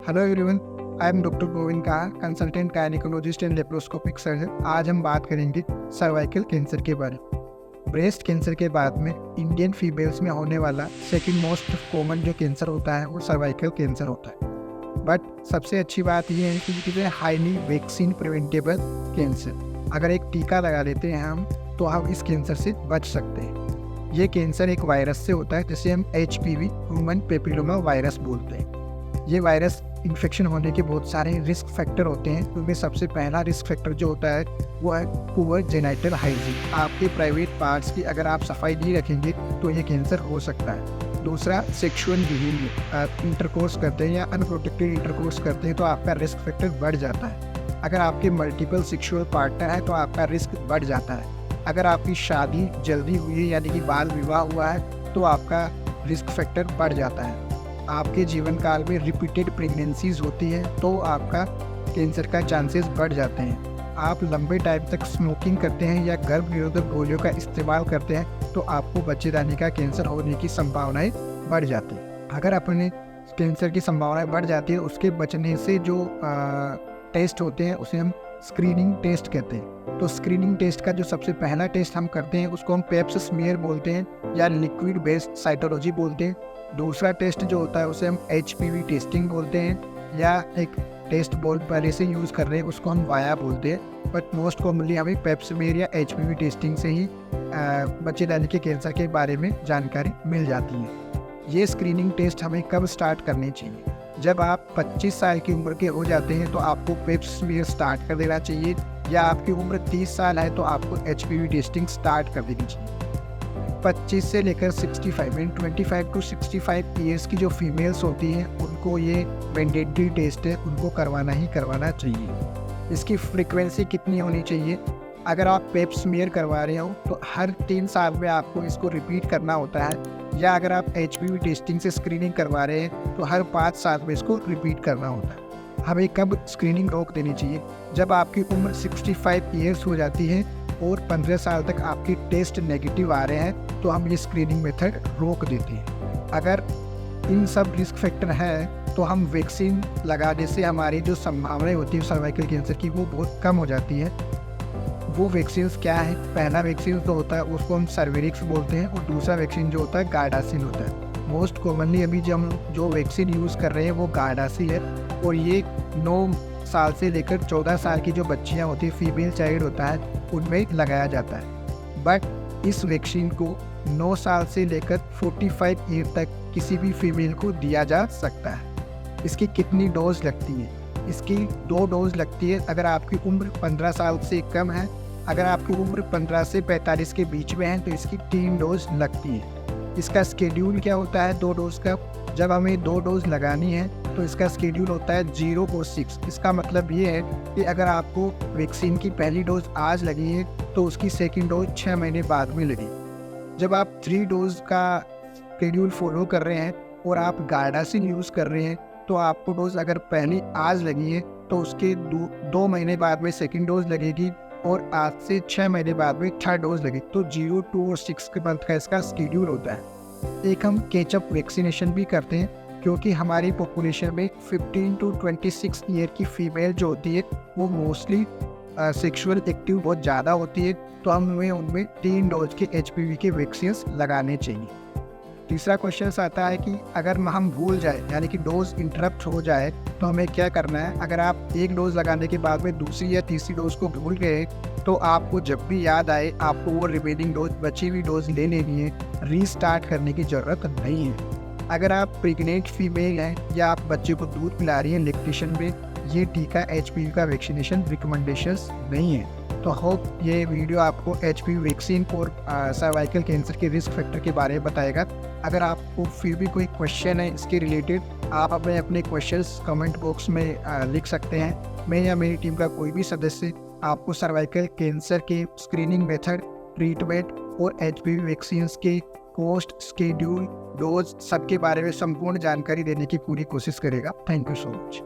Hello everyone, I am doctor Govind कहा, consultant gynaecologist and laparoscopic surgeon. आज हम बात करेंगे सर्वाइकल कैंसर के बारे में। ब्रेस्ट कैंसर के बाद में इंडियन फीमेल्स में होने वाला सेकंड मोस्ट कॉमन जो कैंसर होता है वो सर्वाइकल कैंसर होता है। बट सबसे अच्छी बात यह है कि it is a highly vaccine preventable cancer. अगर एक टीका लगा लेते हैं हम तो हम इस कैंसर से बच सकते हैं। ये कैंसर एक वायरस से होता है जिसे हम HPV ह्यूमन पेपिलोमा वायरस बोलते हैं। ये वायरस इन्फेक्शन होने के बहुत सारे रिस्क फैक्टर होते हैं। उनमें सबसे पहला रिस्क फैक्टर जो होता है वो है पुअर जेनिटल हाइजीन। आपके प्राइवेट पार्ट्स की अगर आप सफाई नहीं रखेंगे तो ये कैंसर हो सकता है। दूसरा, सेक्सुअल बिहेवियर। आप इंटरकोर्स करते हैं या अनप्रोटेक्टेड इंटरकोर्स करते हैं तो आपका रिस्क फैक्टर बढ़ जाता है। अगर आपके मल्टीपल सेक्सुअल पार्टनर है तो आपका रिस्क बढ़ जाता है। अगर आपकी शादी जल्दी हुई है यानी कि बाल विवाह हुआ है तो आपका रिस्क फैक्टर बढ़ जाता है। आपके जीवन काल में रिपीटेड प्रेगनेंसीज होती है तो आपका कैंसर का चांसेस बढ़ जाते हैं। आप लंबे टाइम तक स्मोकिंग करते हैं या गर्भ निरोधक गोलियों का इस्तेमाल करते हैं तो आपको बच्चेदानी का कैंसर होने की संभावनाएं बढ़ जाती हैं। अगर अपने कैंसर की संभावनाएं बढ़ जाती है उसके बचने से जो टेस्ट होते हैं उसे हम स्क्रीनिंग टेस्ट कहते हैं। तो स्क्रीनिंग टेस्ट का जो सबसे पहला टेस्ट हम करते हैं उसको हम पेप्स स्मीयर बोलते हैं या लिक्विड बेस्ड साइटोलॉजी बोलते हैं। दूसरा टेस्ट जो होता है उसे हम HPV टेस्टिंग बोलते हैं या एक टेस्ट बोर्ड पहले से यूज़ कर रहे हैं उसको हम वाया बोलते हैं। बट मोस्ट कॉमनली हमें पेप स्मीयर या HPV टेस्टिंग से ही बच्चेदानी के कैंसर के बारे में जानकारी मिल जाती है। ये स्क्रीनिंग टेस्ट हमें कब स्टार्ट करने चाहिए? जब आप 25 साल की उम्र के हो जाते हैं तो आपको पेप स्मीयर स्टार्ट कर देना चाहिए, या आपकी उम्र 30 साल है तो आपको HPV टेस्टिंग स्टार्ट कर देनी चाहिए। 25 से लेकर 65 मीन 25 टू 65 ईयर्स की जो फीमेल्स होती हैं उनको ये मैंडेटरी टेस्ट है, उनको करवाना ही करवाना चाहिए। इसकी फ्रीक्वेंसी कितनी होनी चाहिए? अगर आप पेप स्मीयर करवा रहे हो तो हर 3 साल में आपको इसको रिपीट करना होता है, या अगर आप HPV टेस्टिंग से स्क्रीनिंग करवा रहे हैं तो हर 5 साल में इसको रिपीट करना होता है। हमें कब स्क्रीनिंग रोक देनी चाहिए? जब आपकी उम्र 65 ईयर्स हो जाती है और 15 साल तक आपके टेस्ट नेगेटिव आ रहे हैं तो हम ये स्क्रीनिंग मेथड रोक देते हैं। अगर इन सब रिस्क फैक्टर है तो हम वैक्सीन लगाने से हमारी जो संभावनाएं होती है सर्वाइकल कैंसर की वो बहुत कम हो जाती है। वो वैक्सीन क्या है? पहला वैक्सीन जो होता है उसको हम सर्वेरिक्स बोलते हैं और दूसरा वैक्सीन जो होता है गार्डासिल होता है। मोस्ट कॉमनली अभी जो वैक्सीन यूज़ कर रहे हैं वो गार्डासिल है और ये 9 साल से लेकर 14 साल की जो बच्चियां होती है, फीमेल चाइल्ड होता है, उनमें लगाया जाता है। बट इस वैक्सीन को 9 साल से लेकर 45 ईयर तक किसी भी फीमेल को दिया जा सकता है। इसकी कितनी डोज लगती है? इसकी 2 डोज लगती है अगर आपकी उम्र 15 साल से कम है। अगर आपकी उम्र 15 से 45 के बीच में है तो इसकी 3 डोज लगती है। इसका स्केड्यूल क्या होता है 2 डोज का? जब हमें 2 डोज लगानी है तो इसका स्केड्यूल होता है 0 और 6। इसका मतलब ये है कि अगर आपको वैक्सीन की पहली डोज आज लगी है तो उसकी सेकंड डोज 6 महीने बाद में लगी। जब आप 3 डोज का स्केड्यूल फॉलो कर रहे हैं और आप गार्डासिल यूज़ कर रहे हैं तो आपको डोज अगर पहली आज लगी है तो उसके 2 महीने बाद में सेकंड डोज लगेगी और आज से 6 महीने बाद में थर्ड डोज लगेगी। तो 0, 2 और 6 के मंथ का इसका स्केड्यूल होता है। एक हम कैचअप वैक्सीनेशन भी करते हैं क्योंकि हमारी पॉपुलेशन में 15 टू 26 ईयर की फीमेल जो होती है वो मोस्टली सेक्सुअल एक्टिव बहुत ज़्यादा होती है, तो हमें उनमें 3 डोज के HPV के वैक्सीन लगाने चाहिए। तीसरा क्वेश्चन आता है कि अगर हम भूल जाए यानी कि डोज इंटरप्ट हो जाए तो हमें क्या करना है? अगर आप एक डोज लगाने के बाद में दूसरी या तीसरी डोज को भूल गए तो आपको जब भी याद आए आपको वो रिमेनिंग डोज, बची हुई डोज ले लेनी है, रीस्टार्ट करने की ज़रूरत नहीं है। अगर आप प्रेग्नेंट फीमेल हैं या आप बच्चे को दूध पिला रही हैं लैक्टेशन में, ये टीका HPV का वैक्सीनेशन रिकमेंडेशंस नहीं है। तो होप ये वीडियो आपको HPV वैक्सीन और सर्वाइकल कैंसर के रिस्क फैक्टर के बारे में बताएगा। अगर आपको फिर भी कोई क्वेश्चन है इसके रिलेटेड आप अपने क्वेश्चंस कमेंट बॉक्स में लिख सकते हैं। मैं या मेरी टीम का कोई भी सदस्य आपको सर्वाइकल कैंसर के स्क्रीनिंग मेथड, ट्रीटमेंट और HPV वैक्सीन्स के कॉस्ट, स्केड्यूल, डोज सबके बारे में संपूर्ण जानकारी देने की पूरी कोशिश करेगा। Thank you so much.